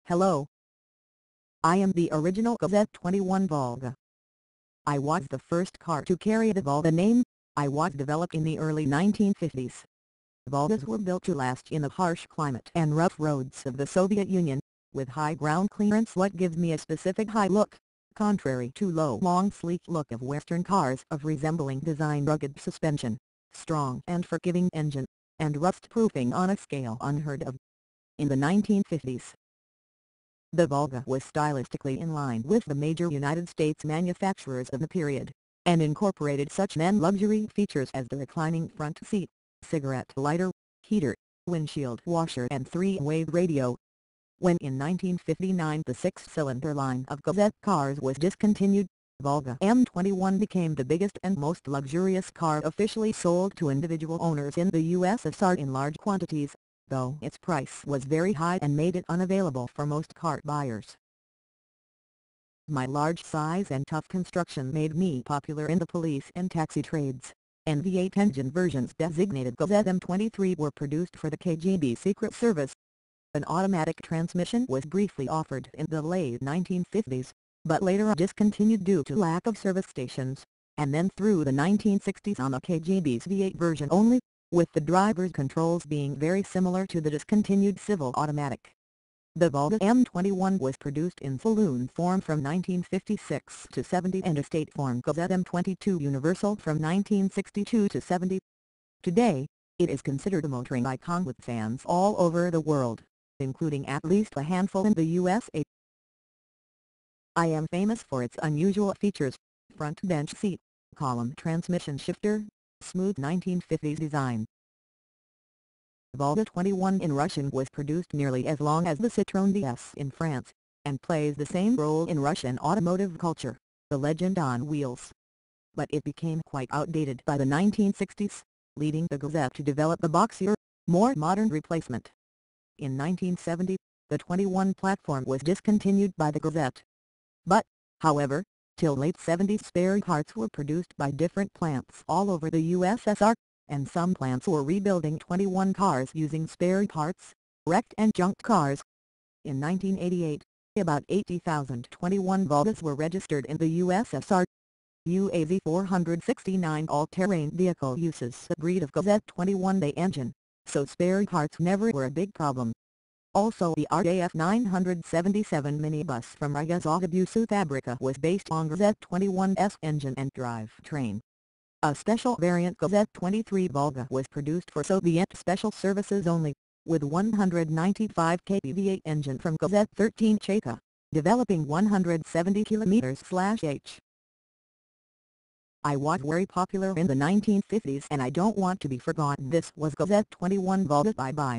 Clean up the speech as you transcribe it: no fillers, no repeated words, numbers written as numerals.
Hello. I am the original GAZ-21 Volga. I was the first car to carry the Volga name. I was developed in the early 1950s. Volgas were built to last in the harsh climate and rough roads of the Soviet Union, with high ground clearance what gives me a specific high look, contrary to low long sleek look of Western cars of resembling design rugged suspension, strong and forgiving engine, and rust-proofing on a scale unheard of. In the 1950s, the Volga was stylistically in line with the major United States manufacturers of the period, and incorporated such luxury features as the reclining front seat, cigarette lighter, heater, windshield washer and three-way radio. When in 1959 the six-cylinder line of GAZ cars was discontinued, Volga M21 became the biggest and most luxurious car officially sold to individual owners in the USSR in large quantities, though its price was very high and made it unavailable for most car buyers. My large size and tough construction made me popular in the police and taxi trades, and V8 engine versions designated GAZ M23 were produced for the KGB Secret Service. An automatic transmission was briefly offered in the late 1950s, but later discontinued due to lack of service stations, and then through the 1960s on the KGB's V8 version only, with the driver's controls being very similar to the discontinued civil automatic. The Volga M21 was produced in saloon form from 1956 to 70 and estate form GAZ M22 Universal from 1962 to 70. Today, it is considered a motoring icon with fans all over the world, including at least a handful in the USA. I am famous for its unusual features: front bench seat, column transmission shifter, smooth 1950s design. Volga 21 in Russian was produced nearly as long as the Citroën DS in France, and plays the same role in Russian automotive culture, the legend on wheels. But it became quite outdated by the 1960s, leading the GAZ to develop a boxier, more modern replacement. In 1970, the 21 platform was discontinued by the GAZ. But, however, till late 70s spare parts were produced by different plants all over the USSR, and some plants were rebuilding 21 cars using spare parts, wrecked and junked cars. In 1988, about 80,000 21 Volgas were registered in the USSR. UAZ 469 all-terrain vehicle uses a breed of GAZ 21A engine, so spare parts never were a big problem. Also, the RAF 977 minibus from Riga Zagabusu Fabrica was based on GAZ 21's engine and drivetrain. A special variant GAZ 23 Volga was produced for Soviet special services only, with 195 kV V8 engine from GAZ 13 Cheka, developing 170 km/h. I was very popular in the 1950s and I don't want to be forgotten. This was GAZ 21 Volga. Bye bye.